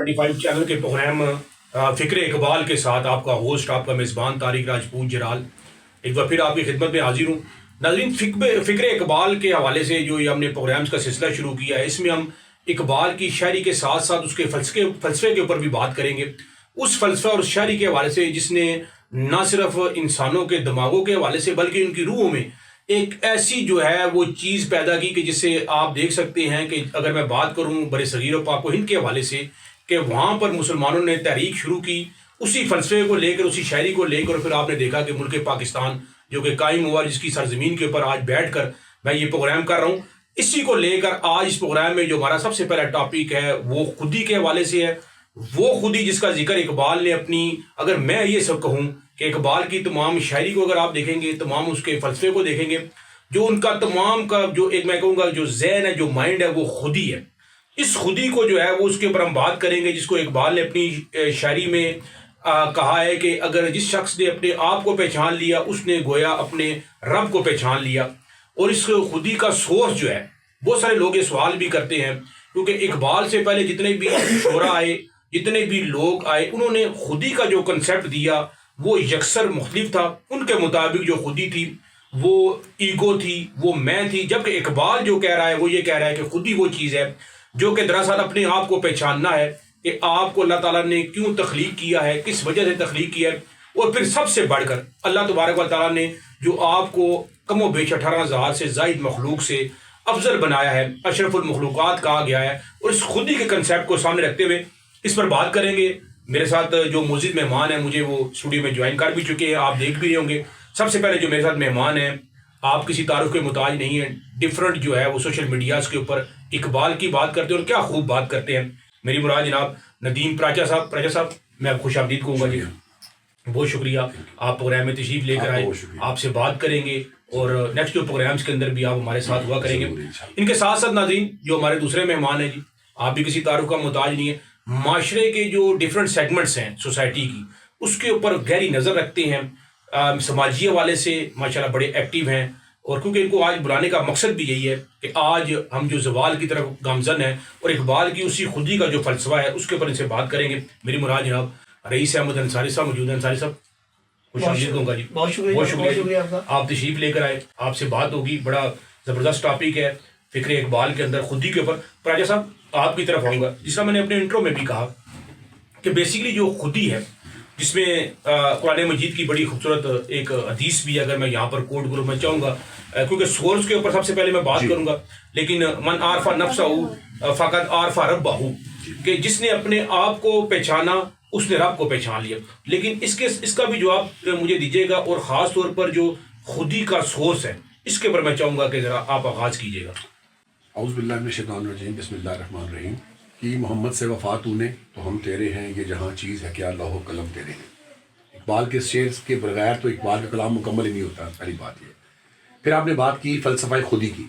25 channel کے programme فکر اقبال کے ساتھ آپ کا ہوسٹ، آپ کا میزبان طارق راجپوت جلال ایک بار پھر آپ کی خدمت میں حاضر ہوں۔ ناظرین، فکر اقبال کے حوالے سے جو یہ ہم نے پروگرامز کا سلسلہ شروع کیا ہے، اس میں ہم اقبال کی شاعری کے ساتھ ساتھ اس کے فلسفے کے اوپر بھی بات کریں گے۔ اس فلسفہ اور شاعری کے حوالے سے جس نے نہ صرف انسانوں کے دماغوں کے حوالے سے بلکہ ان کی روحوں میں ایک ایسی جو ہے وہ چیز پیدا کی کہ جس سے آپ دیکھ سکتے ہیں کہ اگر میں بات کروں برِ صغیر و پاک و ہند کے حوالے سے کہ وہاں پر مسلمانوں نے تحریک شروع کی اسی فلسفے کو لے کر، اسی شاعری کو لے کر، پھر آپ نے دیکھا کہ ملک پاکستان جو کہ قائم ہوا، جس کی سرزمین کے اوپر آج بیٹھ کر میں یہ پروگرام کر رہا ہوں، اسی کو لے کر آج اس پروگرام میں جو ہمارا سب سے پہلا ٹاپک ہے وہ خودی کے حوالے سے ہے۔ وہ خودی جس کا ذکر اقبال نے اپنی، اگر میں یہ سب کہوں کہ اقبال کی تمام شاعری کو اگر آپ دیکھیں گے، تمام اس کے فلسفے کو دیکھیں گے، جو ان کا تمام کا جو ایک میں کہوں گا جو ذہن ہے، جو مائنڈ ہے، وہ خودی ہے۔ اس خودی کو جو ہے وہ اس کے اوپر ہم بات کریں گے، جس کو اقبال نے اپنی شاعری میں کہا ہے کہ اگر جس شخص نے اپنے آپ کو پہچان لیا اس نے گویا اپنے رب کو پہچان لیا۔ اور اس خودی کا سورس جو ہے، بہت سارے لوگ یہ سوال بھی کرتے ہیں، کیونکہ اقبال سے پہلے جتنے بھی شعراء آئے، جتنے بھی لوگ آئے، انہوں نے خودی کا جو کنسیپٹ دیا وہ یکسر مختلف تھا۔ ان کے مطابق جو خودی تھی وہ ایگو تھی، وہ میں تھی، جبکہ اقبال جو کہہ رہا ہے وہ یہ کہہ رہا ہے کہ خودی وہ چیز ہے جو کہ دراصل اپنے آپ کو پہچاننا ہے کہ آپ کو اللہ تعالیٰ نے کیوں تخلیق کیا ہے، کس وجہ سے تخلیق کیا ہے، اور پھر سب سے بڑھ کر اللہ تبارک و تعالیٰ نے جو آپ کو کم و بیش 18,000 سے زائد مخلوق سے افضل بنایا ہے، اشرف المخلوقات کہا گیا ہے، اور اس خودی کے کنسیپٹ کو سامنے رکھتے ہوئے اس پر بات کریں گے۔ میرے ساتھ جو مزید مہمان ہیں، مجھے وہ اسٹوڈیو میں جوائن کر بھی چکے ہیں، آپ دیکھ بھی رہے ہوں گے۔ سب سے پہلے جو میرے ساتھ مہمان ہیں، آپ کسی تعارف کے محتاج نہیں ہیں، ڈفرنٹ جو ہے وہ سوشل میڈیاز کے اوپر اقبال کی بات کرتے ہیں اور کیا خوب بات کرتے ہیں۔ میری مراد جناب ندیم پراچا صاحب، میں خوش آمدید کہوں گا جی، بہت شکریہ آپ پروگرام میں تشریف لے کر آئے، آپ سے بات کریں گے اور نیکسٹ جو پروگرامز کے اندر بھی آپ ہمارے ساتھ ہوا کریں گے۔ ان کے ساتھ ساتھ ناظرین جو ہمارے دوسرے مہمان ہیں جی، آپ بھی کسی تعارف کا محتاج نہیں ہے، معاشرے کے جو ڈفرینٹ سیگمنٹس ہیں سوسائٹی کی، اس کے اوپر گہری نظر رکھتے ہیں، سماجی حوالے سے ماشاءاللہ بڑے ایکٹیو ہیں، اور کیونکہ ان کو آج بلانے کا مقصد بھی یہی ہے کہ آج ہم جو زوال کی طرف گامزن ہیں اور اقبال کی اسی خودی کا جو فلسفہ ہے اس کے اوپر ان سے بات کریں گے۔ میری مراد جناب رئیس احمد انصاری صاحب موجود ہیں۔ انصاری صاحب خوش آمدید کہوں گا جی، بہت شکریہ آپ تشریف لے کر آئے، آپ سے بات ہوگی، بڑا زبردست ٹاپک ہے فکر اقبال کے اندر خودی کے اوپر۔ پراجا صاحب آپ کی طرف آؤں گا، جس طرح میں نے اپنے انٹرو میں بھی کہا کہ بیسیکلی جو خودی ہے، جس میں قرآن مجید کی بڑی خوبصورت ایک حدیث بھی اگر میں یہاں پر کوٹ کروں، میں چاہوں گا کیونکہ سورس کے اوپر سب سے پہلے میں بات کروں گا، لیکن من عارف نفسہ فقط عارف ربہ، کہ جس نے اپنے آپ کو پہچانا اس نے رب کو پہچان لیا۔ لیکن اس کا بھی جواب مجھے دیجیے گا، اور خاص طور پر جو خودی کا سورس ہے اس کے اوپر میں چاہوں گا کہ ذرا آپ آغاز کیجیے گا۔ اعوذ باللہ من الشیطان الرجیم، بسم اللہ الرحمن الرحیم۔ کہ محمد سے وفا تو نے تو ہم تیرے ہیں، یہ جہاں چیز ہے کیا لوح و قلم تیرے ہیں۔ اقبال کے شعر کے بغیر تو اقبال کا کلام مکمل ہی نہیں ہوتا، پہلی بات یہ۔ پھر آپ نے بات کی فلسفہ خودی کی۔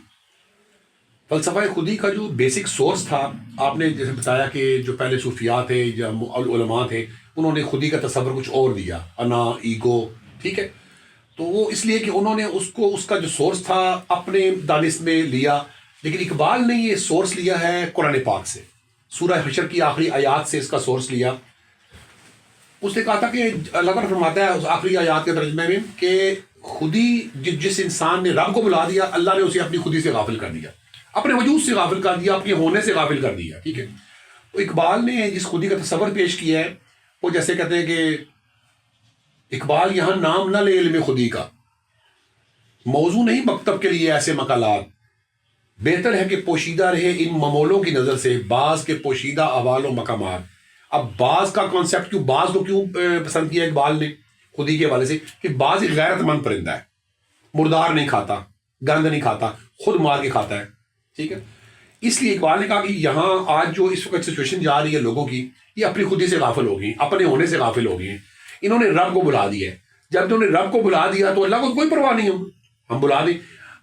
فلسفہ خودی کا جو بیسک سورس تھا، آپ نے جیسے بتایا کہ جو پہلے صوفیاء تھے یا علماء تھے، انہوں نے خودی کا تصور کچھ اور دیا، انا، ایگو، ٹھیک ہے۔ تو وہ اس لیے کہ انہوں نے اس کا جو سورس تھا اپنے دانش میں لیا، لیکن اقبال نے یہ سورس لیا ہے قرآن پاک سے، سورہ حشر کی آخری آیات سے اس کا سورس لیا۔ اس نے کہا تھا کہ اللہ تعالیٰ فرماتا ہے اس آخری آیات کے ترجمے میں کہ خودی جس انسان نے رب کو بلا دیا، اللہ نے اسے اپنی خودی سے غافل کر دیا، اپنے وجود سے غافل کر دیا، اپنے ہونے سے غافل کر دیا، ٹھیک ہے۔ تو اقبال نے جس خودی کا تصور پیش کیا ہے، وہ جیسے کہتے ہیں کہ اقبال یہاں نام نہ لے علم خودی کا، موضوع نہیں مکتب کے لیے ایسے مقالات، بہتر ہے کہ پوشیدہ رہے ان ممولوں کی نظر سے بعض کے پوشیدہ احوال و مقامات۔ اب بعض کا کانسیپٹ کیوں، بعض کو کیوں پسند کیا اقبال نے خودی کے حوالے سے؟ کہ بعض ایک غیرت مند پرندہ ہے، مردار نہیں کھاتا، گند نہیں کھاتا، خود مار کے کھاتا ہے، ٹھیک ہے۔ اس لیے اقبال نے کہا کہ یہاں آج جو اس وقت سچویشن جا رہی ہے لوگوں کی، یہ اپنی خودی سے غافل ہو گئی، اپنے ہونے سے غافل ہو گئی ہیں۔ انہوں نے رب کو بلا دیا ہے، جب انہوں نے رب کو بلا دیا تو اللہ کو کوئی پرواہ نہیں، ہم بلا دیں۔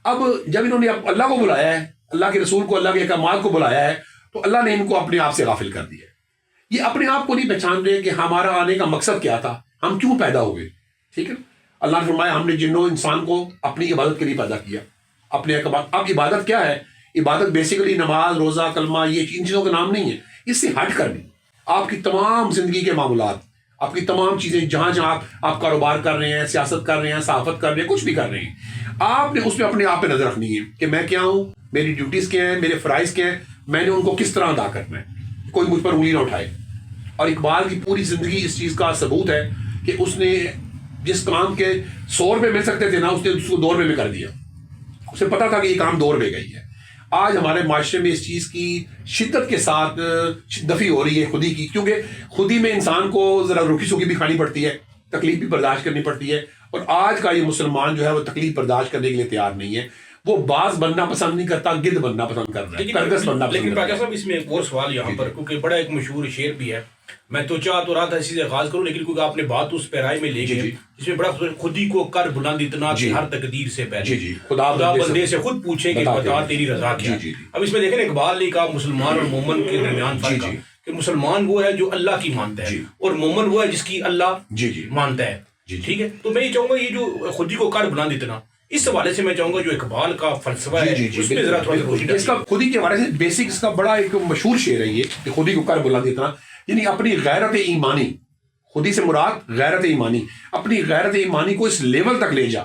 اب جب انہوں نے اللہ کو بلایا ہے، اللہ کے رسول کو، اللہ کے احکامات کو بلایا ہے، تو اللہ نے ان کو اپنے آپ سے غافل کر دیا ہے۔ یہ اپنے آپ کو نہیں پہچان رہے کہ ہمارا آنے کا مقصد کیا تھا، ہم کیوں پیدا ہوئے، ٹھیک ہے۔ اللہ نے فرمایا ہم نے جنوں انسان کو اپنی عبادت کے لیے پیدا کیا، اپنے احکامات۔ اب عبادت کیا ہے؟ عبادت بیسیکلی نماز، روزہ، کلمہ، یہ ان چیزوں کا نام نہیں ہے، اس سے ہٹ کر بھی آپ کی تمام زندگی کے معاملات، آپ کی تمام چیزیں جہاں جہاں آپ کاروبار کر رہے ہیں، سیاست کر رہے ہیں، صحافت کر رہے ہیں، کچھ بھی کر رہے ہیں، آپ نے اس میں اپنے آپ پہ نظر رکھنی ہے کہ میں کیا ہوں، میری ڈیوٹیز کیا ہیں، میرے فرائض کیا ہیں، میں نے ان کو کس طرح ادا کرنا ہے، کوئی مجھ پر انگلی نہ اٹھائے. اور اقبال کی پوری زندگی اس چیز کا ثبوت ہے کہ اس نے جس کام کے 100 روپے مل سکتے تھے نا، اس نے اس کو 2 روپے میں کر دیا. اسے پتا تھا کہ یہ کام 2 روپے کا ہی ہے. آج ہمارے معاشرے میں اس چیز کی شدت کے ساتھ دفی ہو رہی ہے خودی کی، کیونکہ خودی میں انسان کو ذرا روکی سوکی بھی کھانی پڑتی ہے، تکلیف بھی برداشت کرنی پڑتی ہے. اور آج کا یہ مسلمان جو ہے وہ تکلیف برداشت کرنے کے لیے تیار نہیں ہے. وہ باز بننا پسند نہیں کرتا، گدھ بننا پسند کر رہا ہے، کرگس بننا پسند لیکن کر رہا پاکستان ہے. صاحب اس میں ایک اور سوال یہاں پر، کیونکہ بڑا ایک مشہور شعر بھی ہے، میں تو چاہ تو رہا تھا اسی سے آغاز کروں، لیکن کیونکہ آپ نے بات اس پیرائے میں لے گئے جس میں بڑا خودی کو کر بلند اتنا کہ ہر تقدیر سے پہلے خدا بندے سے خود پوچھے کہ بتا تیری رضا کیا. اب اس میں دیکھیں اقبال نے کہا مسلمان اور مومن کے درمیان فرق ہے کہ مسلمان وہ ہے جو اللہ کی مانتا ہے اور مومن وہ ہے جس کی اللہ مانتا ہے. ٹھیک ہے، تو میں یہ چاہوں گا یہ جو خودی کو کر بلند اتنا، اس حوالے سے میں چاہوں گا جو اقبال کا فلسفہ ہے اس میں ذرا تھوڑا سا روشنی ڈالیں. اس کا خودی کے حوالے سے بیسک اس کا بڑا ایک مشہور شعر ہے یہ کہ خودی کو کر بلند اتنا، یعنی اپنی غیرت ایمانی، خودی سے مراد غیرت ایمانی، اپنی غیرت ایمانی کو اس لیول تک لے جا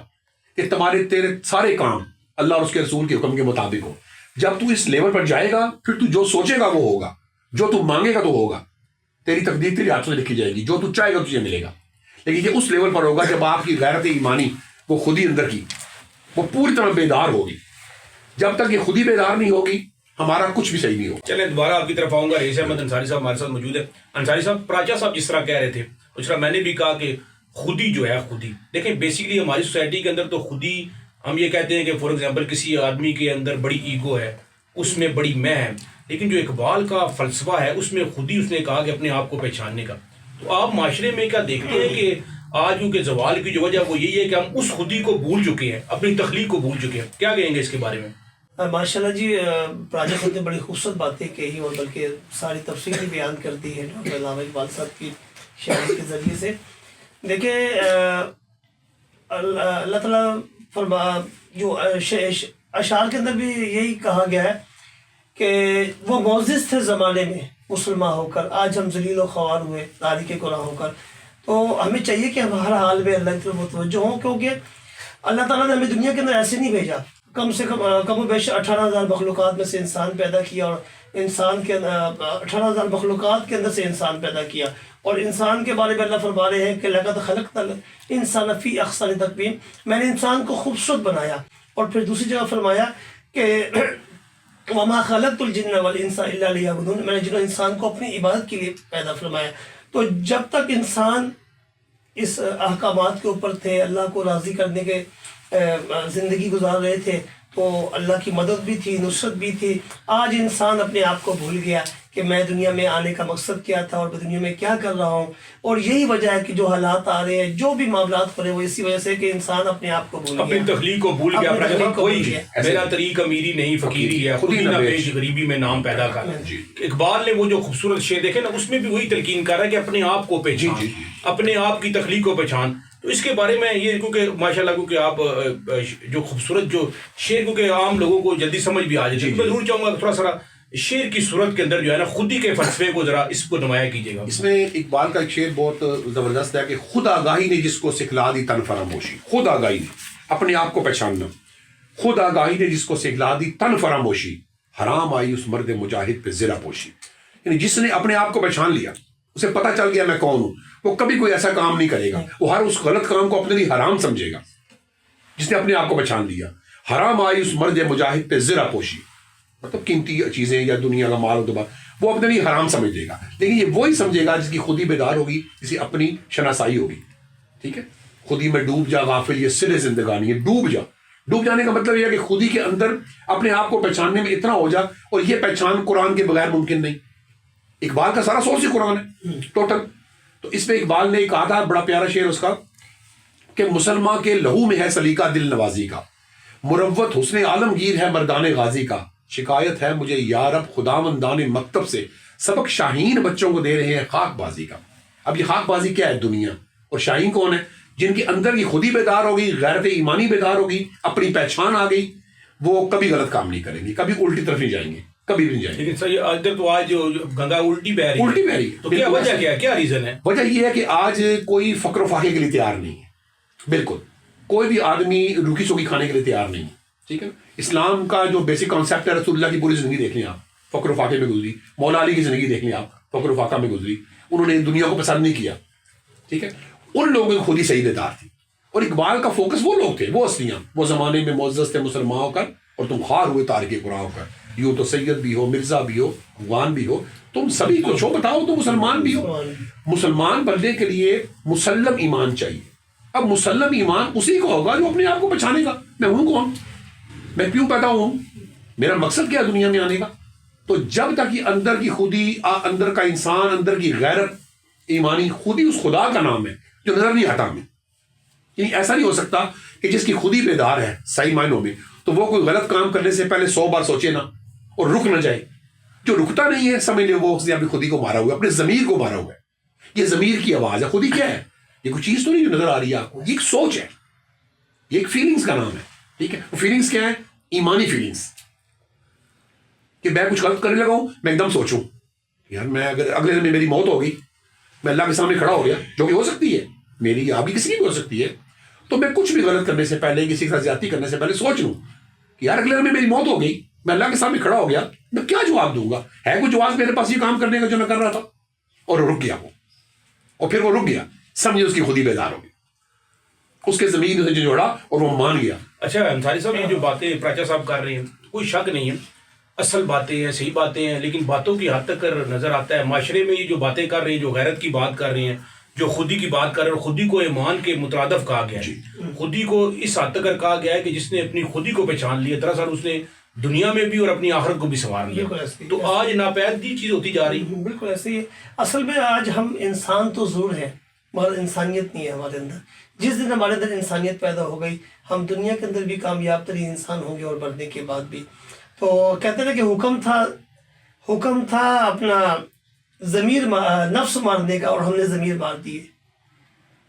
کہ تیرے سارے کام اللہ اور اس کے رسول کے حکم کے مطابق ہو. جب تو اس لیول پر جائے گا پھر تو جو سوچے گا وہ ہوگا، جو تو مانگے گا تو ہوگا، تیری تقدیر تیرے ہاتھوں سے لکھی جائے گی، جو تو چاہے گا تجھے ملے گا. لیکن یہ اس لیول پر ہوگا جب آپ کی غیرت ایمانی وہ خودی اندر کی وہ پوری طرح بیدار ہوگی. جب تک یہ خودی بیدار نہیں ہوگی ہمارا کچھ بھی صحیح نہیں ہوگا. چلیں دوبارہ آپ کی طرف آؤں گا. رئیس احمد انصاری صاحب ہمارے ساتھ موجود ہیں. انصاری صاحب، پراچا صاحب جس طرح کہہ رہے تھے اس طرح میں نے بھی کہا کہ خودی جو ہے خودی، دیکھیں بیسیکلی ہماری سوسائٹی کے اندر تو خودی ہم یہ کہتے ہیں کہ فار ایگزامپل کسی آدمی کے اندر بڑی ایگو ہے، اس میں بڑی میں ہے، لیکن جو اقبال کا فلسفہ ہے اس میں خودی اس نے کہا کہ اپنے آپ کو پہچاننے کا. تو آپ معاشرے میں کیا دیکھتے ہیں کہ آج کیونکہ زوال کی جو وجہ وہ یہی ہے کہ ہم اس خودی کو بھول چکے ہیں، اپنی تخلیق کو بھول چکے ہیں، کیا کہیں گے اس کے بارے میں؟ ماشاء اللہ جی، پراجا صاحب نے بڑی خوبصورت باتیں کہی اور بلکہ ساری تفصیل بیان کر دی ہے ڈاکٹر علامہ اقبال صاحب کی شاعری کے ذریعے سے. دیکھیں اللہ تعالیٰ جو اشعار کے اندر بھی یہی کہا گیا ہے کہ وہ معزز تھے زمانے میں مسلمان ہو کر، آج ہم ذلیل و خوار ہوئے تاریک گناہ ہو کر. تو ہمیں چاہیے کہ ہم ہر حال میں اللہ کی طرف متوجہ ہوں، کیونکہ اللہ تعالیٰ نے ہمیں دنیا کے اندر ایسے نہیں بھیجا. کم سے کم و بیش 18,000 مخلوقات میں سے انسان پیدا کیا، اور انسان کے 18,000 مخلوقات کے اندر سے انسان پیدا کیا. اور انسان کے بارے میں اللہ فرما رہے ہیں کہ لقد خلقنا الانسان فی احسن تقویم، میں نے انسان کو خوبصورت بنایا. اور پھر دوسری جگہ فرمایا کہ وما خلقت الجن والانس الا لیعبدون، میں نے جن انسان کو اپنی عبادت کے لیے پیدا فرمایا. تو جب تک انسان اس احکامات کے اوپر تھے، اللہ کو راضی کرنے کے زندگی گزار رہے تھے، تو اللہ کی مدد بھی تھی، نصرت بھی تھی. آج انسان اپنے آپ کو بھول گیا کہ میں دنیا میں آنے کا مقصد کیا تھا اور میں دنیا میں کیا کر رہا ہوں. اور یہی وجہ ہے کہ جو حالات آ رہے ہیں، جو بھی معاملات ہو رہے ہیں، وہ اسی وجہ سے کہ انسان اپنے آپ کو بھول گیا، اپنی تخلیق کو بھول گیا. کوئی میرا طریق امیری نہیں فقیری ہے، خودی نہ بیچ غریبی میں نام پیدا کر. اقبال نے وہ جو خوبصورت شعر دیکھے نا، اس میں بھی وہی تلقین کر رہا ہے کہ اپنے آپ کو پہچان، اپنے آپ کی تخلیق کو پہچان. تو اس کے بارے میں یہ کیونکہ ماشاءاللہ کیونکہ آپ جو خوبصورت جو شعر کیونکہ عام لوگوں کو جلدی سمجھ بھی آ جائے، میں ضرور چاہوں گا تھوڑا سا شعر کی صورت کے اندر جو ہے نا خودی کے فلسفے کو ذرا اس کو نمایاں کیجیے گا. اس میں اقبال کا ایک شعر بہت زبردست ہے کہ خود آگاہی نے جس کو سکھلا دی تن فراموشی. خود آگاہی نے اپنے آپ کو پہچاننا، خود آگاہی نے جس کو سکھلا دی تن فراموشی، حرام آئی اس مرد مجاہد پہ زرہ پوشی. یعنی جس نے اپنے آپ کو پہچان لیا، اسے پتہ چل گیا میں کون ہوں، وہ کبھی کوئی ایسا کام نہیں کرے گا، وہ ہر اس غلط کام کو اپنے لیے حرام سمجھے گا. جس نے اپنے آپ کو پہچان لیا، حرام آئی اس مرد مجاہد پہ زرہ پوشی، مطلب قیمتی چیزیں یا دنیا کا مال و دبا وہ اپنے لیے حرام سمجھ لے گا. لیکن یہ وہی سمجھے گا جس کی خودی بیدار ہوگی، جس کی اپنی شناسائی ہوگی. ٹھیک ہے، خودی میں ڈوب جا غافل یہ سر زندگانی ہے. ڈوب جا، ڈوب جانے کا مطلب یہ ہے کہ خودی کے اندر اپنے آپ کو پہچاننے میں اتنا ہو جا. اور یہ پہچان قرآن کے بغیر ممکن نہیں. اقبال کا سارا سورس ہی قرآن ہے ٹوٹل. تو اس میں اقبال نے کہا تھا بڑا پیارا شعر اس کا کہ مسلمان کے لہو میں ہے سلیقہ دل نوازی کا، مروت حسن عالمگیر ہے مردان غازی کا. شکایت ہے مجھے یا رب خداوندان مکتب سے، سبق شاہین بچوں کو دے رہے ہیں خاک بازی کا. اب یہ خاک بازی کیا ہے؟ دنیا. اور شاہین کون ہے؟ جن کے اندر یہ خودی بیدار ہوگی، غیرت ایمانی بیدار ہوگی، اپنی پہچان آ گئی، وہ کبھی غلط کام نہیں کریں گے، کبھی الٹی طرف نہیں جائیں گے. کبھی بھی نہیں جائیں گے. لیکن سر ادھر تو آج گنگا الٹی بہ رہی الٹی بہ رہی ہے. تو کیا وجہ کیا ہے, کیا ریزن ہے؟ وجہ یہ ہے کہ آج کوئی فقر و فاقے کے لیے تیار نہیں ہے. بالکل کوئی بھی آدمی روکھی سوکھی کھانے کے لیے تیار نہیں ہے. ٹھیک ہے. اسلام کا جو بیسک کانسیپٹ ہے, رسول اللہ کی پوری زندگی دیکھ لیں آپ, فقر و فاقے میں گزری. مولا علی کی زندگی دیکھ لیں آپ, فقر و فاقہ میں گزری. انہوں نے دنیا کو پسند نہیں کیا. ٹھیک ہے. ان لوگوں کی خود ہی صحیح بیدار تھی. اور اقبال کا فوکس وہ لوگ تھے, وہ ہستیاں, وہ زمانے میں معزز تھے مسلمان ہو کر, اور تم خوار ہوئے تارک قرآن ہو کر. یوں تو سید بھی ہو, مرزا بھی ہو, افغان بھی ہو, تم سبھی کچھ ہو, بتاؤ تو مسلمان بھی ہو. مسلمان بننے کے لیے مسلم ایمان چاہیے. اب مسلم ایمان اسی کو ہوگا جو اپنے آپ کو پہچانے گا, میں ہوں کون, میں کیوں پیدا ہوں, میرا مقصد کیا دنیا میں آنے کا. تو جب تک یہ اندر کی خودی, اندر کا انسان, اندر کی غیرت ایمانی خودی اس خدا کا نام ہے جو نظر نہیں آتا ہمیں. یعنی ایسا نہیں ہو سکتا کہ جس کی خودی بیدار ہے صحیح معنوں میں, تو وہ کوئی غلط کام کرنے سے پہلے 100 بار سوچے نہ اور رک نہ جائے. جو رکتا نہیں ہے سمجھ لے وہ اس نے اپنی خودی کو مارا ہوا ہے, اپنے ضمیر کو مارا ہوا ہے. یہ ضمیر کی آواز ہے. خودی کیا ہے؟ یہ کوئی چیز تو نہیں جو نظر آ رہی ہے آپ کو, یہ ایک سوچ ہے, یہ ایک فیلنگز کا نام ہے. ٹھیک ہے. وہ فیلنگز کیا ہے؟ ایمانی فیلنگز. کہ میں کچھ غلط کرنے لگا ہوں, میں ایک دم سوچوں یار میں اگر اگلے دن میں میری موت ہوگی, میں اللہ کے سامنے کھڑا ہو گیا, جو کہ ہو سکتی ہے میری, آپ بھی کسی کی بھی ہو سکتی ہے, تو میں کچھ بھی غلط کرنے سے پہلے, کسی کے ساتھ زیادتی کرنے سے پہلے سوچ لوں کہ یار اگلے دن میں میری موت ہو گئی, میں اللہ کے سامنے کھڑا ہو گیا, میں کیا جواب دوں گا. ہے کوئی جواب میرے پاس یہ کام کرنے کا جو میں کر رہا تھا؟ اور رک گیا وہ, اور پھر وہ رک گیا, سمجھے اس کی خودی بیدار ہو گئی, اس کے زمین سے جوڑا اور وہ مان گیا. اچھا انصاری صاحب, یہ جو باتیں پراچا صاحب کر رہے ہیں کوئی شک نہیں ہے, اصل باتیں ہیں, صحیح باتیں ہیں, لیکن باتوں کی حد تک نظر آتا ہے معاشرے میں یہ جو باتیں کر رہے ہیں, جو غیرت کی بات کر رہے ہیں, جو خودی کی بات کر رہے ہیں, خودی کو ایمان کے مترادف کہا گیا ہے. خودی کو اس حد تک کہا گیا ہے کہ جس نے اپنی خودی کو پہچان لیا, دراصل اس نے دنیا میں بھی اور اپنی آخرت کو بھی سنوار لیا. تو آج ناپیدی چیز ہوتی جا رہی ہے. بالکل ایسے ہی. اصل میں آج ہم انسان تو ضرور ہیں مگر انسانیت نہیں ہے ہمارے اندر. جس دن ہمارے اندر انسانیت پیدا ہو گئی, ہم دنیا کے اندر بھی کامیاب ترین انسان ہوں گے, اور بڑھنے کے بعد بھی. تو کہتے ہیں کہ حکم تھا اپنا ضمیر نفس مارنے کا, اور ہم نے ضمیر مار دیے.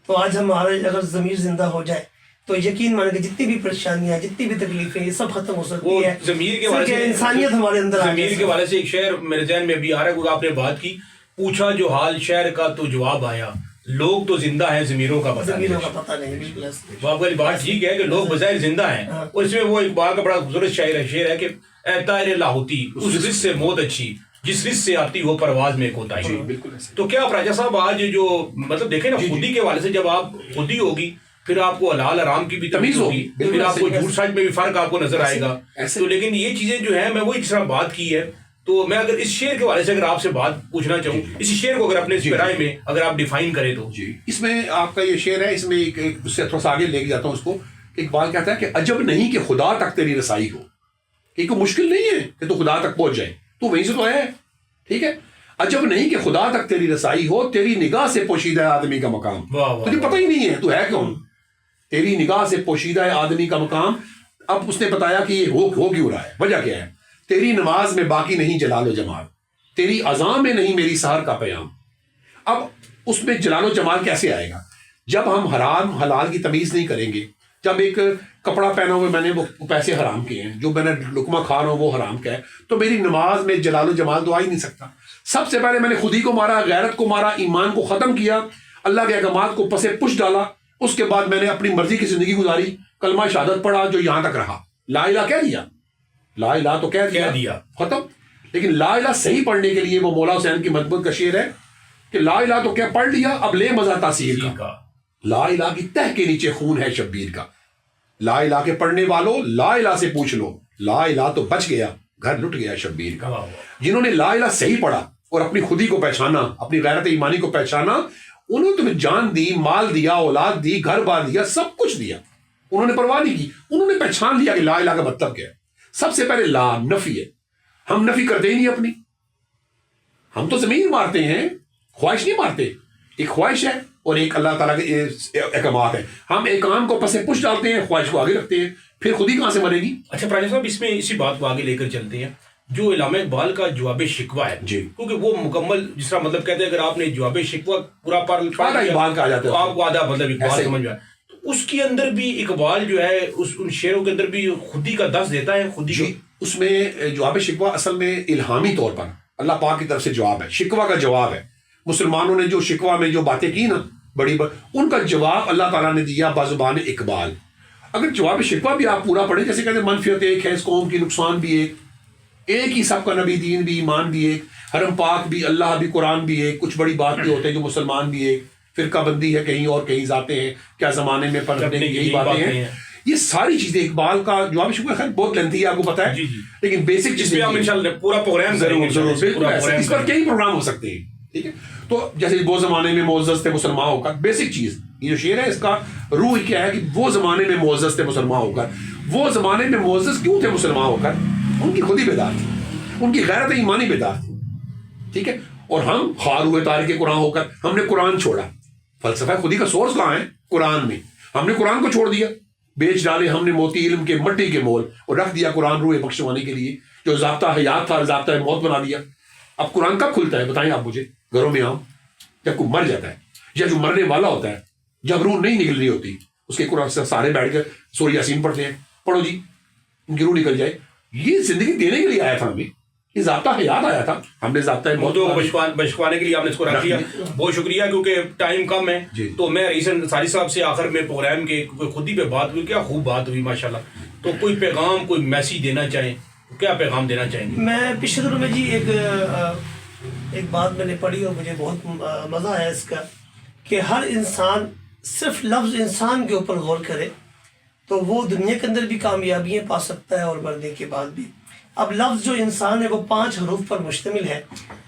تو آج ہمارے اگر ضمیر زندہ ہو جائے تو یقین مانے کہ جتنی بھی پریشانیاں, جتنی بھی تکلیفیں, یہ سب ختم ہو سکتی ہے. ضمیر کے حوالے سے انسانیت ہمارے اندر, ضمیر کے حوالے سے ایک شعر میرے ذہن میں بھی آ رہا ہے, کیونکہ آپ نے بات کی, پوچھا جو حال شہر کا تو جواب آیا, لوگ تو زندہ ہیں ضمیروں کا پتہ نہیں. بالکل آپ والی بات ٹھیک ہے کہ لوگ بظاہر زندہ ہیں, اور اس میں وہ اقبال کا بڑا خوبصورت شعر ہے کہ اے طائر لاہوتی اس رزق سے موت اچھی, جس رزق سے آتی ہو پرواز میں کوتاہی. تو کیا راجا صاحب آج جو مطلب دیکھیں نا, خودی کے حوالے سے جب آپ خودی ہوگی, پھر آپ کو حلال حرام کی بھی تمیز ہوگی, پھر آپ کو جھوٹ سچ میں بھی فرق آپ کو نظر آئے گا. تو لیکن یہ چیزیں جو ہیں, میں وہی جس طرح بات کی ہے, تو میں اگر اس شعر کے حوالے سے اگر آپ سے بات پوچھنا چاہوں, اس شعر کو اگر اپنے رائے میں اگر آپ ڈیفائن کریں تو. جی, اس میں آپ کا یہ شعر ہے, اس میں اس سے تھوڑا سا آگے لے کے جاتا ہوں اس کو. اقبال کہتا ہے کہ عجب نہیں کہ خدا تک تیری رسائی ہو, کہ کوئی مشکل نہیں ہے کہ تو خدا تک پہنچ جائے, تو وہیں سے تو ہے. ٹھیک ہے. عجب نہیں کہ خدا تک تیری رسائی ہو, تیری نگاہ سے پوشیدہ ہے آدمی کا مقام. تجھے پتہ ہی نہیں ہے تو ہے کون, تیری نگاہ سے پوشیدہ ہے آدمی کا مقام. اب اس نے بتایا کہ یہ ہو کیوں رہا ہے, وجہ کیا ہے. تیری نماز میں باقی نہیں جلال و جمال, تیری اذان میں نہیں میری سحر کا پیام. اب اس میں جلال و جمال کیسے آئے گا جب ہم حرام حلال کی تمیز نہیں کریں گے. جب ایک کپڑا پہنا ہوا میں نے وہ پیسے حرام کیے ہیں, جو میں نے لقمہ کھا رہا ہوں وہ حرام کا ہے, تو میری نماز میں جلال و جمال تو آ ہی نہیں سکتا. سب سے پہلے میں نے خودی کو مارا, غیرت کو مارا, ایمان کو ختم کیا, اللہ کے احکامات کو پسے پش ڈالا. اس کے بعد میں نے اپنی مرضی کی زندگی گزاری, کلمہ شہادت پڑھا جو یہاں تک رہا, لا الہ کہہ دیا, لا الہ تو کہہ دیا, ختم. لیکن لا الہ صحیح پڑھنے کے لیے وہ مولا حسین کی مضبوط کا شعر ہے کہ لا الہ تو کیا پڑھ لیا, اب لے مزہ تاثیر کا. لا الہ کی تہ کے نیچے خون ہے شبیر کا. لا الہ کے پڑھنے والوں لا الہ سے پوچھ لو, لا الہ تو بچ گیا, گھر لٹ گیا شبیر کا. جنہوں نے لا الہ صحیح پڑھا اور اپنی خودی کو پہچانا, اپنی غیرت ایمانی کو پہچانا, انہوں نے تمہیں جان دی, مال دیا, اولاد دی, گھر بار دیا, سب کچھ دیا, انہوں نے پرواہ نہیں کی. انہوں نے پہچان لیا کہ لا الہ کا مطلب کیا ہے. سب سے پہلے لا نفی ہے, ہم نفی کرتے ہی نہیں اپنی. ہم تو زمین مارتے ہیں, خواہش نہیں مارتے. ایک خواہش ہے اور ایک اللہ تعالیٰ کے احکامات ہیں. ہم ایک کام کو پسے پش ڈالتے ہیں, خواہش کو آگے رکھتے ہیں, پھر خود ہی کہاں سے مرے گی. اچھا پراجا صاحب, اس میں اسی بات کو آگے لے کر چلتے ہیں. جو علامہ اقبال کا جواب شکوہ ہے, کیونکہ وہ مکمل جس طرح مطلب کہتے ہیں اگر آپ نے جواب شکوہ پورا اقبال کا آ جاتا ہے, تو آپ کو آدھا مطلب اقبال سمجھ میں آئے. تو اس کے اندر بھی اقبال جو ہے ان شعروں کے اندر بھی خودی کا دس دیتا ہے, خودی اس میں جواب شکوہ اصل میں الہامی طور پر اللہ پاک کی طرف سے جواب ہے، شکوہ کا جواب ہے. مسلمانوں نے جو شکوہ میں جو باتیں کی نا بڑی ان کا جواب اللہ تعالیٰ نے دیا بازبان اقبال. اگر جواب شکوہ بھی آپ پورا پڑھیں، جیسے کہتے ہیں منفیت ایک ہے اس قوم کی، نقصان بھی ایک ہی سب کا، نبی دین بھی، ایمان بھی ایک، حرم پاک بھی، اللہ بھی، قرآن بھی ایک، کچھ بڑی بات بھی ہوتے ہیں جو مسلمان بھی ایک، فرقہ بندی ہے کہیں اور کہیں جاتے ہیں، کیا زمانے میں پڑھنے یہی باتیں ہیں. یہ ساری چیزیں اقبال کا جواب شکوہ خیر بہت لینتھی ہے آپ کو پتہ ہے، لیکن بیسک چیزیں ہم انشاءاللہ پورا پروگرام ضرور بالکل اس پر کئی پروگرام ہو سکتے ہیں. ٹھیک ہے، تو جیسے وہ زمانے میں معزز تھے مسلمان ہو کر، بیسک چیز یہ جو شعر ہے اس کا روح کیا ہے کہ وہ زمانے میں معزز تھے مسلمان ہو کر. وہ زمانے میں معزز کیوں تھے مسلمان ہو کر؟ ان کی خودی بیدار تھی، ان کی غیرت ایمانی بیدار تھی. ٹھیک ہے، اور ہم خوار ہوئے تارک قرآن ہو کر ہم نے قرآن چھوڑا. فلسفہ خودی کا سورس کہاں ہے؟ قرآن میں. ہم نے قرآن کو چھوڑ دیا، بیچ ڈالے ہم نے موتی علم کے مٹی کے مول، اور رکھ دیا قرآن روح بخشوانے کے لیے جو ضابطہ حیات تھا ضابطہ موت بنا دیا. اب قرآن کب کھلتا ہے بتائیں آپ مجھے؟ گھروں میں آؤں جب کوئی مر جاتا ہے یا جو مرنے والا ہوتا ہے، جب روح نہیں نکل رہی ہوتی، اس کے قرآن سے سارے بیٹھ کر سورہ یاسین پڑھتے ہیں، پڑھو جی ان کی روح نکل جائے. یہ زندگی دینے کے لیے آیا تھا، ہمیں یہ ضابطہ حیات آیا تھا، ہم نے ضابطہ موت بچوانے کے لیے آپ نے اس کو رکھ دیا. بہت شکریہ، کیونکہ ٹائم کم ہے تو میں ریسن ساری صاحب سے آخر میں پروگرام کے خود ہی پہ بات ہوئی، کیا خوب بات ہوئی ماشاءاللہ. تو کوئی پیغام، کوئی میسیج دینا چاہیں، کیا پیغام دینا چاہیں گے؟ میں پچھلے دنوں میں جی ایک بات میں نے پڑھی اور مجھے بہت مزہ آیا اس کا، کہ ہر انسان صرف لفظ انسان کے اوپر غور کرے تو وہ دنیا کے اندر بھی کامیابیاں پا سکتا ہے اور مرنے کے بعد بھی. اب لفظ جو انسان ہے وہ 5 حروف پر مشتمل ہے،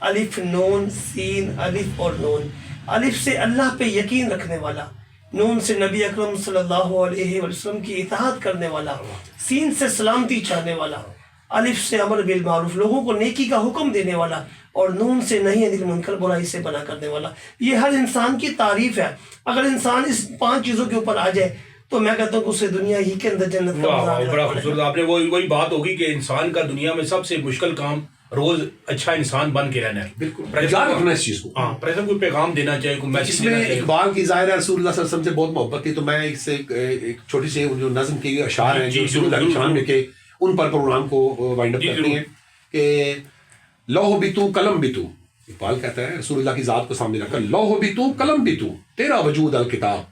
الف، نون، سین، الف اور نون. الف سے اللہ پہ یقین رکھنے والا، نون سے نبی اکرم صلی اللہ علیہ وسلم کی اطاعت کرنے والا، سین سے سلامتی چاہنے والا، الف سے امر بالمعروف لوگوں کو نیکی کا حکم دینے والا، اور نون سے نہیں عن المنکر برائی سے منع کرنے والا. یہ ہر انسان کی تعریف ہے. اگر انسان اس 5 چیزوں کے اوپر آ جائے تو میں کہتا ہوں کہ اسے دنیا ہی کے اندر جنت کا مزہ. بڑا خوبصورت. آپ نے وہی بات ہوگی کہ انسان کا دنیا میں سب سے مشکل کام روز اچھا انسان بن کے رہنا ہے. بالکل یاد رکھنا اس چیز کو. ہاں، پریزنٹ کوئی پیغام دینا چاہے، کوئی میسیج دینا چاہے. اقبال کی ظاہر ہے رسول اللہ صلی اللہ علیہ وسلم سے بہت محبت تھی، تو میں اس سے ایک چھوٹی سی جو نظم کی اشعار ہیں جو رسول اللہ کی شان میں کے ان پر پروگرام کو وائنڈ اپ کرتے ہیں کہ لوح بھی تو قلم بھی تو. اقبال کہتا ہے رسول اللہ کی ذات کو سامنے رکھ کر، لوح بھی تو قلم بھی تو، تیرا وجود الکتاب،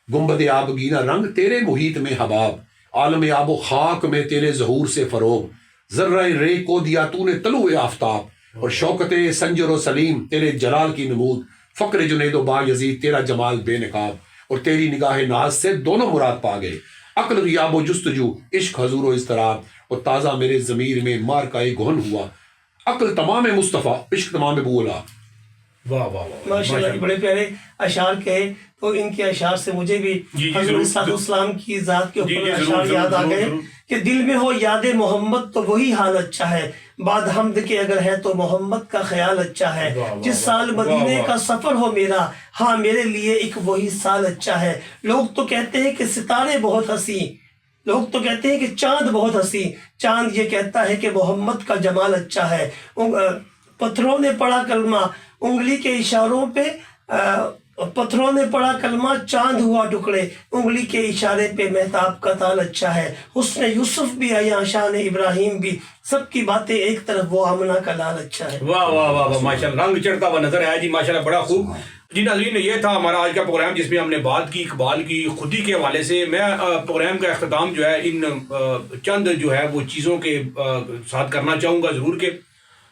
گنبد آب گینا رنگ تیرے محیط میں حباب، عالم آب و خاک میں تیرے ظہور سے فروغ، ذرہ رے کو دیا تو نے طلوع آفتاب، اور شوکت سنجر و سلیم تیرے جلال کی نمود، فقر جنید و با یزید تیرا جمال بے نقاب، اور تیری نگاہ ناز سے دونوں مراد پا گئے، عقل غیاب و جستجو، عشق حضور و اضطراب، اور تازہ میرے ضمیر میں مار کا گہن ہوا، عقل تمام مصطفیٰ عشق تمام بولا. واہ واہ واہ ماشاء اللہ، بڑے پیارے اشعار کہے. تو ان کے اشعار سے مجھے بھی حضرت صلی اللہ علیہ وسلم کی ذات کے اوپر اشعار یاد آ گئے کہ دل میں ہو یاد محمد تو وہی حال اچھا ہے، بعد حمد کے اگر ہے تو محمد کا خیال اچھا ہے، جس سال مدینے کا سفر ہو میرا، ہاں میرے لیے ایک وہی سال اچھا ہے. لوگ تو کہتے ہیں کہ ستارے بہت ہنسی، لوگ تو کہتے ہیں کہ چاند بہت ہنسی، چاند یہ کہتا ہے کہ محمد کا جمال اچھا ہے. پتھروں نے پڑھا کلمہ انگلی کے اشاروں پہ، پتھروں نے پڑھا کلمہ چاند ہوا ٹکڑے، انگلی کے اشارے پہ مہتاب کا تال اچھا ہے. حسن یوسف بھی عیاں شان ابراہیم بھی، سب کی باتیں ایک طرف وہ آمنہ کا لال اچھا ہے. واہ واہ واہ واہ ماشاء اللہ، رنگ چڑھتا ہوا نظر آیا جی ماشاء اللہ، بڑا خوب. جی ناظرین، یہ تھا ہمارا آج کا پروگرام جس میں ہم نے بات کی اقبال کی خودی کے حوالے سے. میں پروگرام کا اختتام جو ہے ان چند جو ہے وہ چیزوں کے ساتھ کرنا چاہوں گا ضرور کہ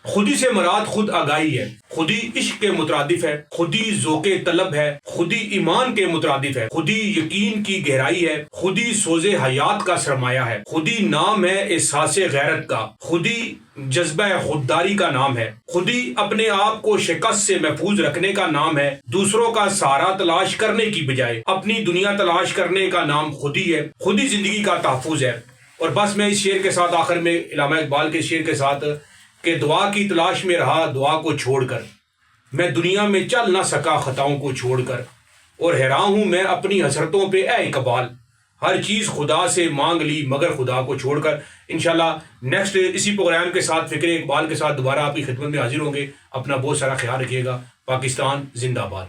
خودی سے مراد خود آگاہی ہے، خودی عشق کے مترادف ہے، خودی ذوق طلب ہے، خودی ایمان کے مترادف ہے، خودی یقین کی گہرائی ہے، خودی سوز حیات کا سرمایہ ہے، خودی نام ہے احساس غیرت کا، خودی جذبہ خودداری کا نام ہے، خودی اپنے آپ کو شکست سے محفوظ رکھنے کا نام ہے، دوسروں کا سہارا تلاش کرنے کی بجائے اپنی دنیا تلاش کرنے کا نام خودی ہے، خودی زندگی کا تحفظ ہے. اور بس میں اس شعر کے ساتھ آخر میں علامہ اقبال کے شعر کے ساتھ کہ دعا کی تلاش میں رہا دعا کو چھوڑ کر، میں دنیا میں چل نہ سکا خطاؤں کو چھوڑ کر، اور حیران ہوں میں اپنی حسرتوں پہ اے اقبال، ہر چیز خدا سے مانگ لی مگر خدا کو چھوڑ کر. انشاءاللہ نیکسٹ اسی پروگرام کے ساتھ فکر اقبال کے ساتھ دوبارہ آپ کی خدمت میں حاضر ہوں گے. اپنا بہت سارا خیال رکھیے گا. پاکستان زندہ باد.